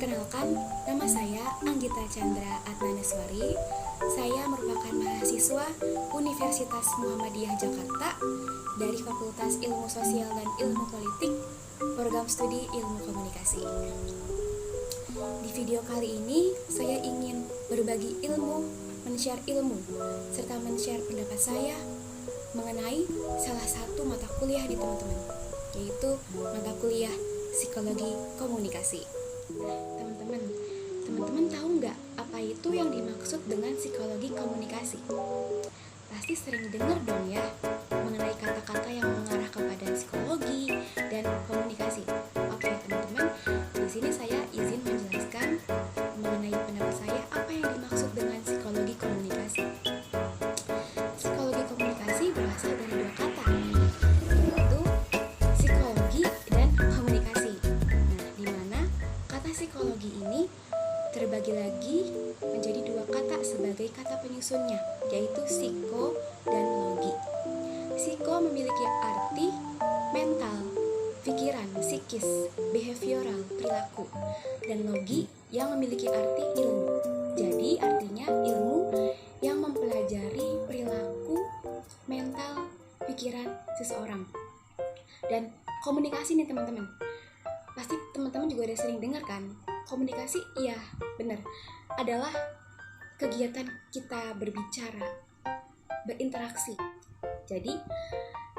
Perkenalkan, nama saya Anggita Chandra Adnaneswari. Saya merupakan mahasiswa Universitas Muhammadiyah Jakarta dari Fakultas Ilmu Sosial dan Ilmu Politik, Program Studi Ilmu Komunikasi. Di video kali ini, saya ingin berbagi ilmu, men-share ilmu, serta men-share pendapat saya mengenai salah satu mata kuliah di teman-teman, yaitu mata kuliah Psikologi Komunikasi. Teman-teman tahu nggak apa itu yang dimaksud dengan psikologi komunikasi? Pasti sering dengar dong ya mengenai kata-kata yang mengarah kepada psikologi dan komunikasi. Oke teman-teman, di sini saya izin menjelaskan mengenai pendapat saya apa yang dimaksud dengan psikologi komunikasi. Psikologi komunikasi berasal dari dua kata, yaitu psikologi dan komunikasi. Nah, di mana kata psikologi ini terbagi lagi menjadi dua kata sebagai kata penyusunnya, yaitu psiko dan logi. Psiko memiliki arti mental, pikiran, psikis, behavioral, perilaku, dan logi yang memiliki arti ilmu. Jadi artinya ilmu yang mempelajari perilaku, mental, pikiran seseorang. Dan komunikasi nih teman-teman, pasti teman-teman juga udah sering dengar kan? Komunikasi, iya benar, adalah kegiatan kita berbicara, berinteraksi. Jadi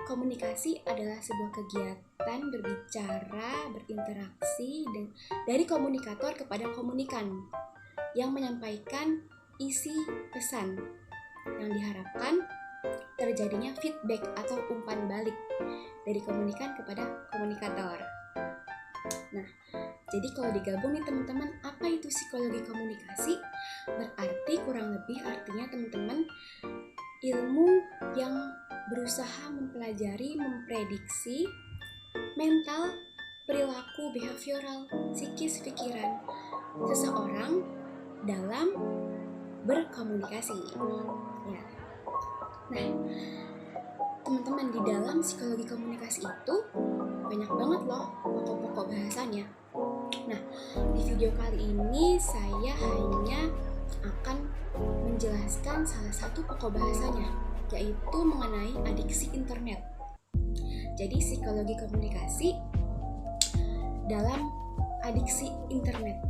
komunikasi adalah sebuah kegiatan berbicara, berinteraksi dari komunikator kepada komunikan yang menyampaikan isi pesan yang diharapkan terjadinya feedback atau umpan balik dari komunikan kepada komunikator. Nah, jadi kalau digabung nih teman-teman, apa itu psikologi komunikasi? Berarti kurang lebih artinya teman-teman, ilmu yang berusaha mempelajari, memprediksi mental, perilaku, behavioral, psikis, pikiran seseorang dalam berkomunikasi. Ya. Nah, teman-teman, di dalam psikologi komunikasi itu banyak banget loh pokok-pokok bahasanya. Nah, di video kali ini saya hanya akan menjelaskan salah satu pokok bahasanya, yaitu mengenai adiksi internet. Jadi psikologi komunikasi dalam adiksi internet.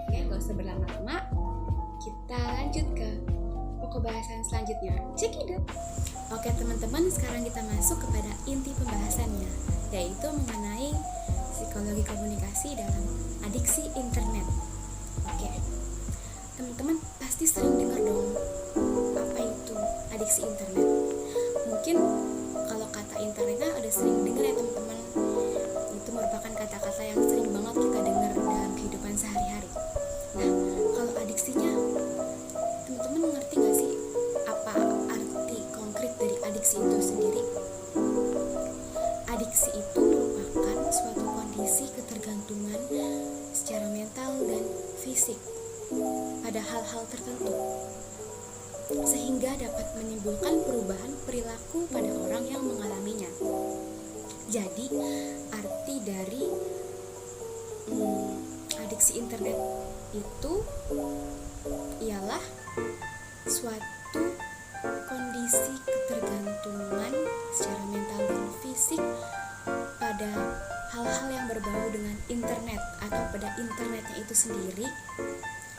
Oke, gak usah berlama-lama, kita lanjut ke pokok bahasan selanjutnya. Check it out. Oke teman-teman, sekarang kita masuk kepada inti pembahasannya, yaitu mengenai psikologi komunikasi dalam adiksi internet. Oke, teman-teman pasti sering dengar dong apa itu adiksi internet. Mungkin kalau kata internetnya udah sering dengar ya teman-teman. Itu merupakan kata-kata yang sering banget kita dengar dalam kehidupan sehari-hari. Nah, kalau adiksinya, teman-teman ngerti gak sih apa arti konkret dari adiksi itu sendiri? Adiksi itu merupakan suatu kondisi ketergantungan secara mental dan fisik pada hal-hal tertentu, sehingga dapat menimbulkan perubahan perilaku pada orang yang mengalaminya. Jadi, arti dari adiksi internet itu ialah suatu kondisi ketergantungan secara mental dan fisik pada hal-hal yang berbau dengan internet atau pada internetnya itu sendiri,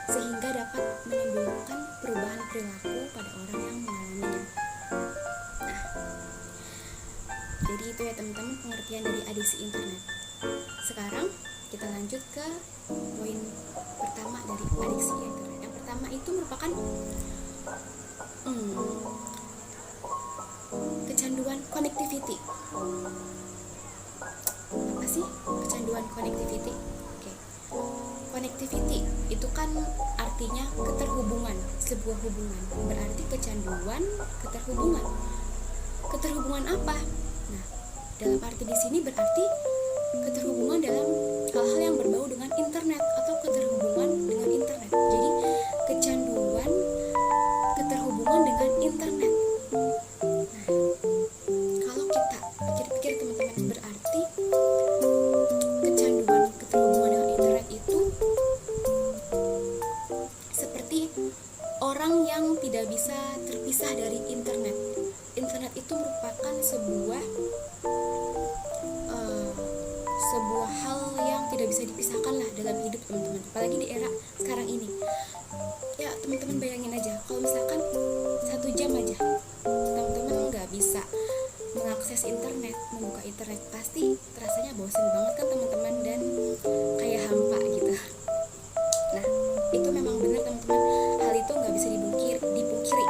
sehingga dapat menimbulkan perubahan perilaku pada orang yang mengalaminya. Nah, jadi itu ya teman-teman pengertian dari adiksi internet. Sekarang kita lanjut ke poin pertama dari adiksi internet. Yang pertama itu merupakan kecanduan connectivity. Apa sih kecanduan connectivity? Oke. Connectivity itu kan artinya keterhubungan, sebuah hubungan. Berarti kecanduan, keterhubungan. Keterhubungan apa? Nah, dalam arti di sini berarti keterhubungan dalam hal-hal yang berbau dengan internet atau keterhubungan dengan internet. Jadi kecanduan, keterhubungan dengan internet. Nah, kalau kita pikir-pikir teman-teman, berarti kecanduan, keterhubungan dengan internet itu apalagi di era sekarang ini. Ya teman-teman bayangin aja, kalau misalkan 1 jam aja teman-teman nggak bisa mengakses internet, membuka internet, pasti rasanya bosan banget kan teman-teman, dan kayak hampa gitu. Nah, itu memang benar teman-teman, hal itu nggak bisa dipungkiri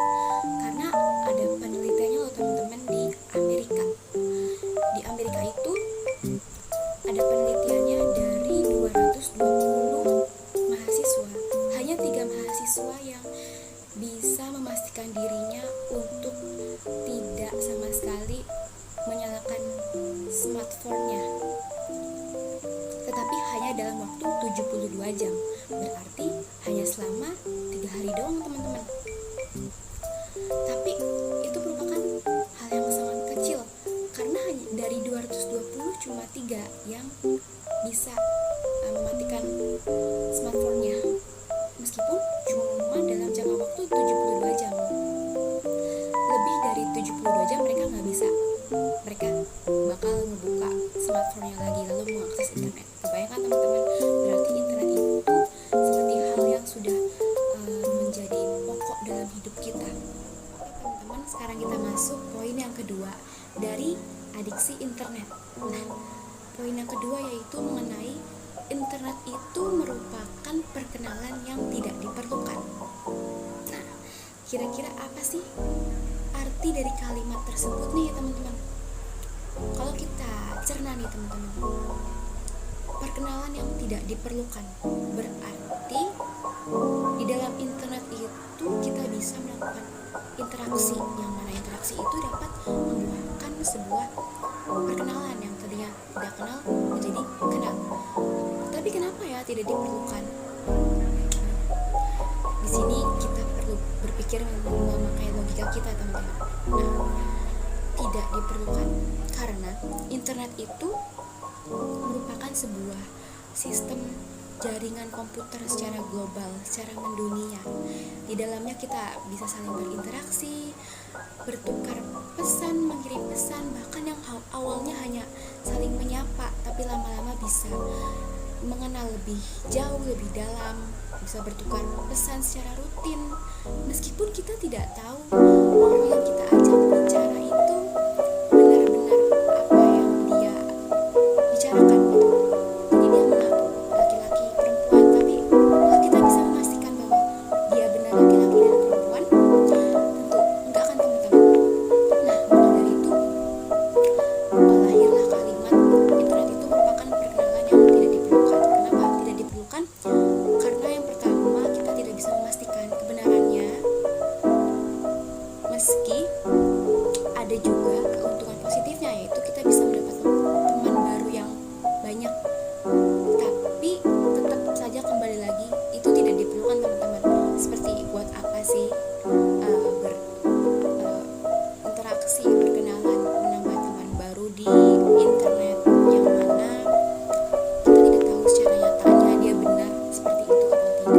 karena ada penelitiannya loh teman-teman di Amerika. Di Amerika itu ada penelitiannya dari 220 mahasiswa, hanya 3 mahasiswa yang bisa memastikan dirinya untuk tidak sama sekali menyalakan smartphone-nya, tetapi hanya dalam waktu 72 jam, berarti hanya selama 3 hari doang teman-teman. Tapi itu merupakan hal yang sangat kecil, karena dari 220 cuma 3 yang bisa mematikan smartphone-nya, meskipun cuma dalam jangka waktu 72 jam. Lebih dari 72 jam mereka nggak bisa, mereka bakal ngebuka smartphone-nya lagi lalu mengakses internet. Kebayangkan teman-teman, berarti internet itu seperti hal yang sudah menjadi pokok dalam hidup kita. Oke teman-teman, sekarang kita masuk poin yang kedua dari adiksi internet. Nah, poin yang kedua yaitu mengenai internet itu merupakan perkenalan yang tidak diperlukan. Nah, kira-kira apa sih arti dari kalimat tersebut nih teman-teman? Kalau kita cerna nih teman-teman, perkenalan yang tidak diperlukan berarti di dalam internet itu kita bisa melakukan interaksi, yang mana interaksi itu dapat membuahkan sebuah perkenalan yang tadinya tidak kenal menjadi kenal. Tapi kenapa ya tidak diperlukan? Di sini kita perlu berpikir memakai logika kita teman-teman. Nah, tidak diperlukan karena internet itu merupakan sebuah sistem jaringan komputer secara global, secara mendunia. Di dalamnya kita bisa saling berinteraksi, bertukar pesan, mengirim pesan, bahkan yang awalnya hanya saling menyapa, tapi lama-lama bisa mengenal lebih jauh, lebih dalam, bisa bertukar pesan secara rutin, meskipun kita tidak tahu orang yang kita ajak bicara itu benar-benar apa yang dia bicarakan gitu. Jadi dia mengaku laki-laki perempuan, tapi kita bisa memastikan bahwa dia benar laki-laki dan perempuan? Tentu enggak kan teman-teman. Nah, maka dari itu lahirlah kalimat internet itu merupakan perkenalan yang tidak diperlukan. Kenapa tidak diperlukan? Karena yang pertama, kita tidak bisa memastikan kebenarannya, meski ada juga keuntungan positifnya, yaitu kita bisa mendapatkan teman baru yang banyak. Tapi tetap saja kembali lagi, itu tidak diperlukan teman-teman. Seperti buat apa sih berinteraksi, berkenalan, menambah teman baru di internet yang mana kita tidak tahu secara nyatanya dia benar seperti itu atau tidak.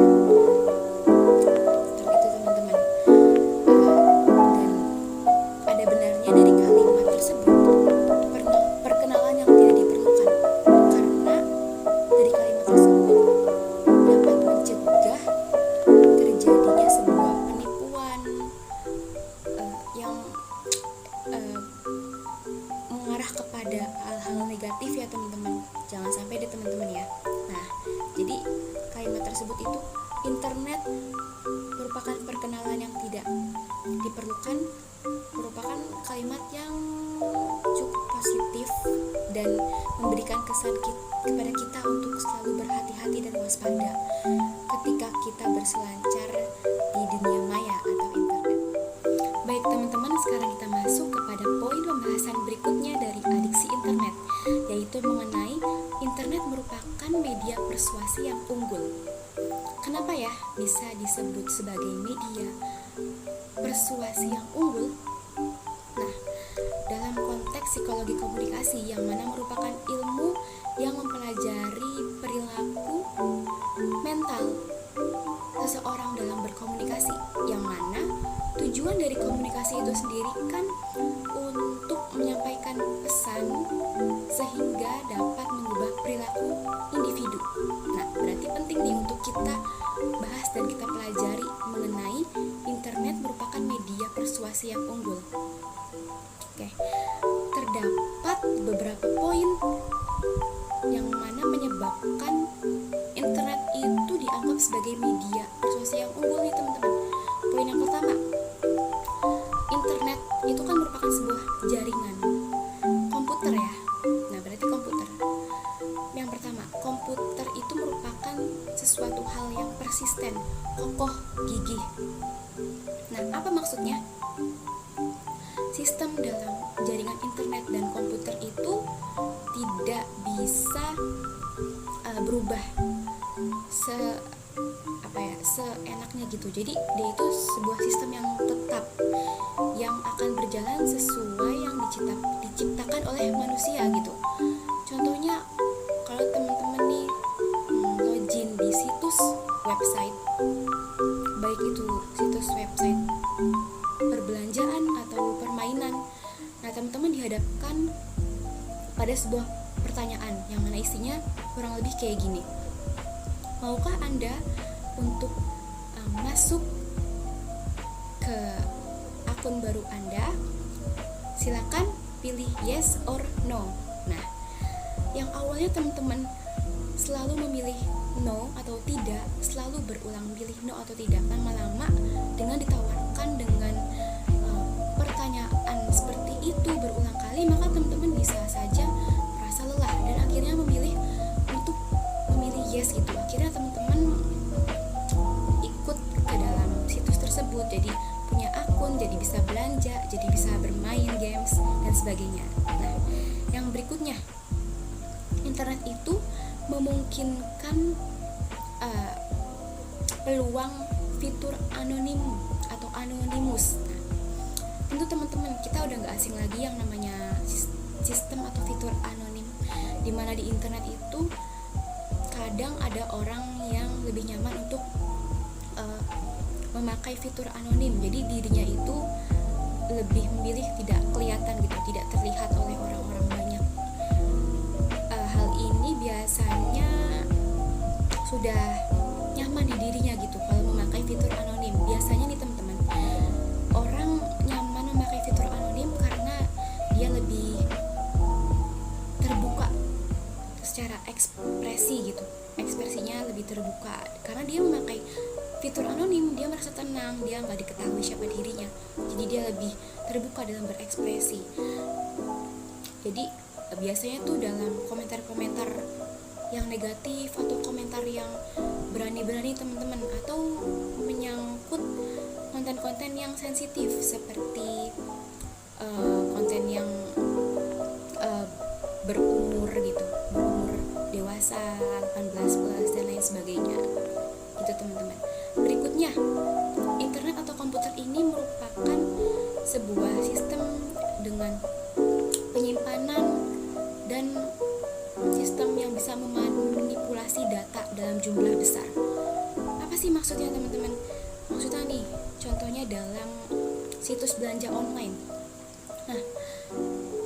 Seperti itu teman-teman. Dan ada benarnya dari kalimat tersebut, perkenalan yang tidak diperlukan, karena dari kalimat tersebut dapat mencegah terjadinya sebuah penipuan yang mengarah kepada hal-hal negatif ya teman-teman. Jangan sampai deh teman-teman ya. Nah, jadi kalimat tersebut itu, internet merupakan perkenalan yang tidak diperlukan, merupakan kalimat yang cukup positif dan memberikan kesan kepada kita untuk selalu berhati-hati dan waspada ketika kita berselancar di dunia maya atau internet. Baik teman-teman, sekarang kita masuk kepada poin pembahasan berikutnya dari adiksi internet, yaitu mengenai internet merupakan media persuasi yang unggul. Kenapa ya bisa disebut sebagai media persuasi yang unggul? Nah, dalam konteks psikologi komunikasi, yang mana merupakan ilmu yang mempelajari perilaku mental seseorang dalam berkomunikasi, yang mana tujuan dari komunikasi itu sendiri kan untuk menyampaikan pesan sehingga dapat mengubah perilaku individu. Nah, berarti penting nih untuk kita bahas dan kita pelajari mengenai internet merupakan media persuasi yang unggul. Oke, terdapat beberapa poin yang mana menyebabkan internet itu dianggap sebagai media persuasi yang unggul nih teman-teman. Poin yang pertama, internet itu kan merupakan sebuah jaringan komputer ya. Nah, berarti komputer. Yang pertama, komputer itu merupakan sesuatu hal yang persisten, kokoh, gigih. Nah, apa maksudnya? Sistem dalam jaringan internet dan komputer itu tidak bisa berubah seenaknya gitu. Jadi dia itu sebuah sistem yang tetap, yang akan berjalan sesuai yang diciptakan oleh manusia gitu. Contohnya kalau teman-teman nih login di situs website, baik itu situs website perbelanjaan atau permainan, nah teman-teman dihadapkan pada sebuah pertanyaan yang mana isinya kurang lebih kayak gini. Maukah Anda untuk masuk ke akun baru Anda? Silakan pilih yes or no. Nah, yang awalnya teman-teman selalu memilih no atau tidak, selalu berulang pilih no atau tidak, lama-lama dengan ditawarkan dengan pertanyaan seperti itu berulang kali, maka teman-teman bisa saja merasa lelah dan akhirnya memilih untuk memilih yes gitu. Akhirnya teman-teman ikut ke dalam situs tersebut, jadi punya akun, jadi bisa belanja, jadi bisa bermain games dan sebagainya. Nah, yang berikutnya, internet itu memungkinkan peluang fitur anonim atau anonimus. Nah, tentu teman-teman kita udah gak asing lagi yang namanya sistem atau fitur anonim, dimana di internet itu kadang ada orang yang lebih nyaman untuk memakai fitur anonim, jadi dirinya itu lebih memilih tidak kelihatan gitu, tidak terlihat oleh orang-orang banyak. Hal ini biasanya sudah nyaman di dirinya gitu kalau memakai fitur anonim. Biasanya nih teman-teman, orang nyaman memakai fitur anonim karena dia lebih terbuka secara ekspresi gitu, ekspresinya lebih terbuka karena dia memakai fitur anonim. Dia merasa tenang, dia nggak diketahui siapa dirinya, jadi dia lebih terbuka dalam berekspresi. Jadi biasanya tuh dalam komentar-komentar yang negatif atau komentar yang berani-berani teman-teman, atau menyangkut konten-konten yang sensitif seperti konten yang berumur gitu, berumur dewasa, 18+ dan lain sebagainya gitu teman-teman. Berikutnya, internet atau komputer ini merupakan sebuah sistem dengan penyimpanan dan sistem yang bisa memanipulasi data dalam jumlah besar. Apa sih maksudnya teman-teman? Maksudnya nih, contohnya dalam situs belanja online. Nah,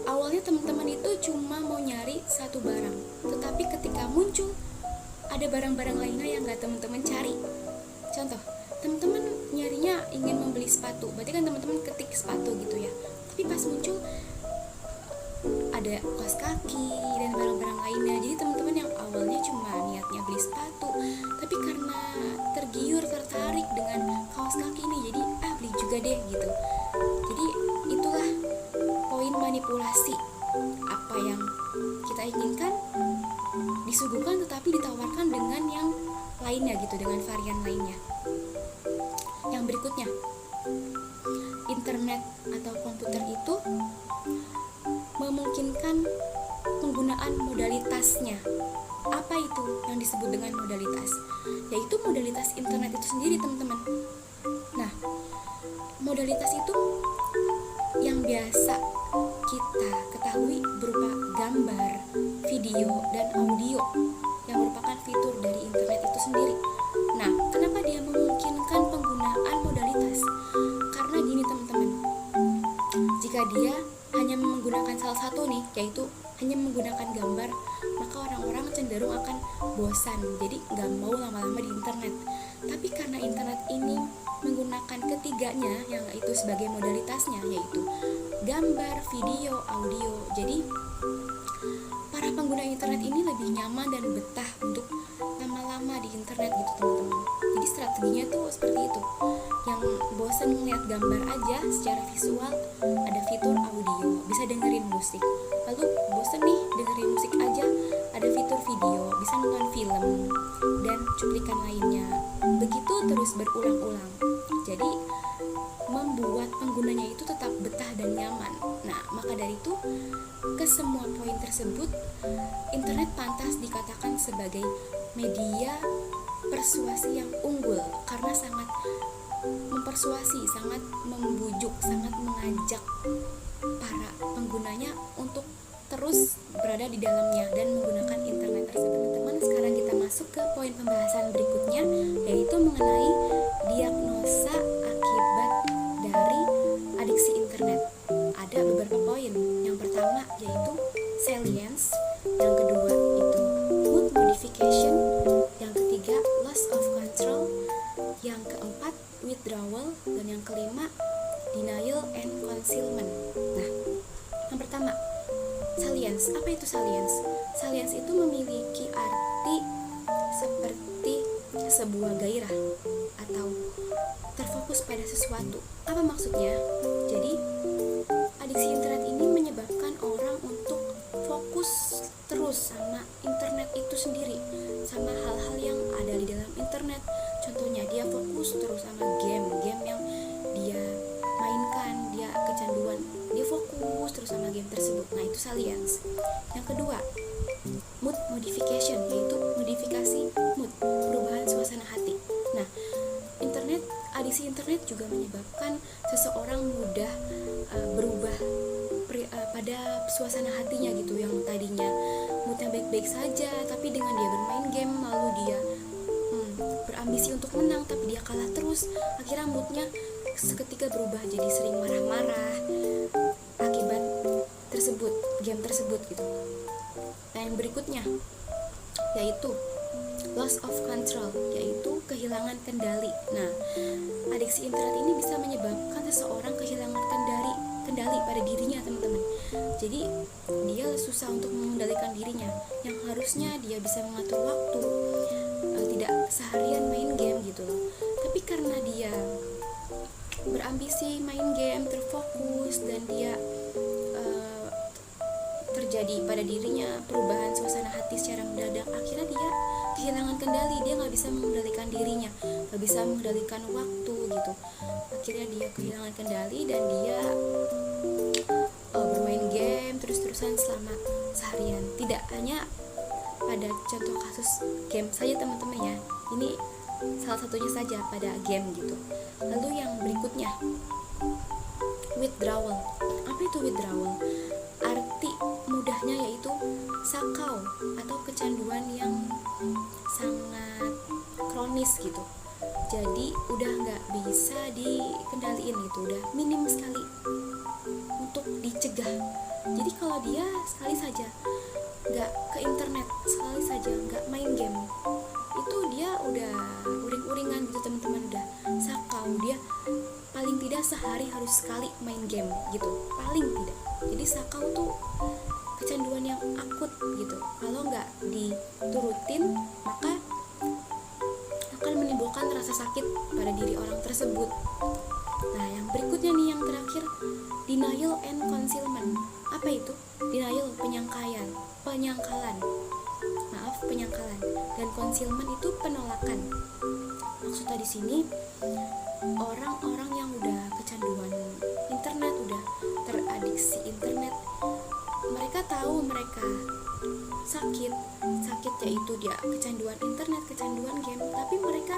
awalnya teman-teman itu cuma mau nyari satu barang, tetapi ketika muncul ada barang-barang lainnya yang gak teman-teman cari. Contoh, teman-teman nyarinya ingin membeli sepatu, berarti kan teman-teman ketik sepatu gitu ya, tapi pas muncul ada kaos kaki dan barang-barang lainnya. Jadi teman-teman yang awalnya cuma niatnya beli sepatu, tapi karena tertarik dengan kaos kaki ini, jadi beli juga deh gitu. Jadi itulah poin manipulasi. Apa yang kita inginkan disuguhkan tetapi ditawarkan dengan yang lainnya gitu, dengan varian lainnya. Yang berikutnya, internet atau komputer itu memungkinkan penggunaan modalitasnya. Apa itu yang disebut dengan modalitas? Yaitu modalitas internet itu sendiri teman-teman. Nah, modalitas itu yang biasa kita ketahui berupa gambar, video, dan audio yang merupakan fitur dari internet itu sendiri. Nah, kenapa dia memungkinkan penggunaan modalitas? Karena gini teman-teman, jika dia hanya menggunakan salah satu nih, yaitu hanya menggunakan gambar, maka maka orang-orang cenderung akan bosan, jadi nggak mau lama-lama di internet. Tapi karena internet ini menggunakan ketiganya, yang itu sebagai modalitasnya, yaitu gambar, video, audio, jadi para pengguna internet ini lebih nyaman dan betah untuk lama-lama di internet gitu teman-teman. Jadi strateginya tuh seperti itu. Yang bosan melihat gambar aja secara visual, ada fitur audio, bisa dengerin musik. Lalu bosan nih dengerin musik aja, ada fitur video, bisa nonton film dan cuplikan lainnya. Begitu terus berulang-ulang. Jadi membuat penggunanya itu tetap betah dan nyaman. Nah, maka dari itu, ke semua poin tersebut, internet pantas dikatakan sebagai media persuasi yang unggul karena sangat mempersuasi, sangat membujuk, sangat mengajak para penggunanya untuk terus berada di dalamnya dan menggunakan internet tersebut. Teman-teman, sekarang kita masuk ke poin pembahasan berikutnya, yaitu mengenai diagnosa akibat dari adiksi internet. Ada beberapa poin. Yang pertama yaitu salience, yang kedua itu mood modification, yang ketiga loss of control, yang keempat withdrawal, dan yang kelima denial and concealment. Nah, yang pertama salience. Apa itu salience? Salience itu memiliki arti seperti sebuah gairah atau terfokus pada sesuatu. Apa maksudnya? Jadi adiksi internet ini menyebabkan orang untuk fokus terus sama internet itu sendiri, sama hal-hal yang ada di dalam internet. Contohnya dia fokus terus sama game yang dia mainkan, dia kecanduan, dia fokus terus sama game tersebut. Nah, itu salience. Yang kedua, mood modification, yaitu modifikasi mood, perubahan suasana hati. Nah, adiksi internet juga menyebabkan seseorang mudah berubah pada suasana hatinya gitu, yang tadinya moodnya baik-baik saja, tapi dengan dia bermain game lalu dia berambisi untuk menang, tapi dia kalah terus, akhirnya moodnya seketika berubah jadi sering marah-marah akibat game tersebut gitu. Nah, yang berikutnya yaitu loss of control, yaitu kehilangan kendali. Nah, adiksi internet ini bisa menyebabkan seseorang kehilangan kendali pada dirinya, teman-teman. Jadi dia susah untuk mengendalikan dirinya, yang harusnya dia bisa mengatur waktu, tidak seharian main game gitu loh. Tapi karena dia berambisi main game, terfokus, dan dia terjadi pada dirinya perubahan suasana hati secara mendadak, akhirnya dia kehilangan kendali, dia nggak bisa mengendalikan dirinya, nggak bisa mengendalikan waktu gitu. Akhirnya dia kehilangan kendali dan dia bermain game terus-terusan selama seharian. Tidak hanya pada contoh kasus game saja teman-teman ya, ini salah satunya saja pada game gitu. Lalu yang berikutnya withdrawal. Apa itu withdrawal? Arti mudahnya yaitu sakau atau kecanduan yang sangat kronis gitu. Jadi udah nggak bisa dikendaliin gitu, udah minim sekali untuk dicegah. Jadi kalau dia sekali saja nggak ke internet, sekali saja nggak main game, itu dia udah uring-uringan gitu teman-teman, udah sakau. Dia paling tidak sehari harus sekali main game gitu, paling tidak. Jadi sakau tuh kecanduan yang akut gitu. Kalau nggak diturutin, maka akan menimbulkan rasa sakit pada diri orang tersebut. Nah, yang berikutnya nih, yang terakhir, denial and concealment. Apa itu? Denial, penyangkalan. Dan concealment itu penolakan. Maksudnya di sini orang-orang yang udah kecanduan internet, udah teradiksi internet, mereka tahu mereka sakit yaitu dia kecanduan internet, kecanduan game, tapi mereka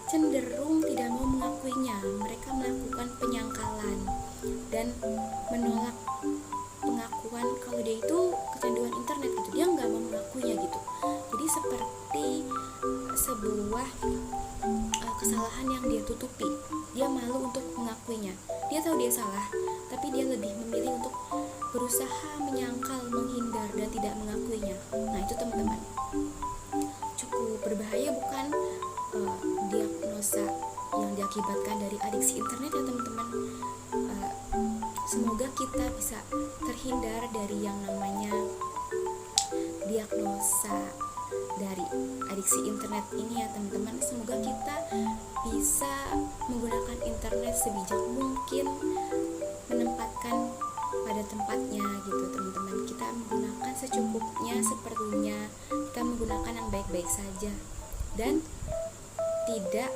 cenderung tidak mau mengakuinya. Mereka melakukan penyangkalan dan menolak pengakuan kalau dia itu kecanduan internet gitu. Dia nggak mau mengakuinya gitu. Jadi seperti sebuah kesalahan yang dia tutupi. Dia malu untuk mengakuinya. Dia tahu dia salah, tapi dia lebih memilih untuk berusaha menyangkal, menghindar, dan tidak mengakuinya. Nah, itu teman-teman, cukup berbahaya bukan diagnosa yang diakibatkan dari adiksi internet ya teman-teman. Semoga kita bisa terhindar dari yang namanya diagnosa dari adiksi internet ini ya teman-teman. Semoga kita bisa menggunakan internet sebijak mungkin, menempatkan pada tempatnya gitu teman-teman. Kita menggunakan secukupnya, seperlunya, kita menggunakan yang baik-baik saja dan tidak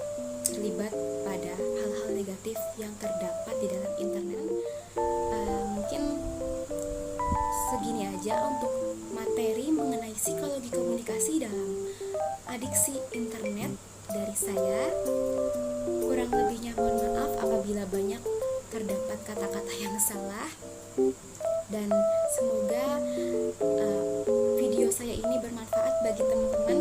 terlibat pada hal-hal negatif yang terdapat di dalam internet. Mungkin segini aja untuk materi mengenai psikologi komunikasi dalam adiksi internet dari saya. Kurang lebihnya mohon maaf apabila banyak terdapat kata-kata yang salah, dan semoga video saya ini bermanfaat bagi teman-teman.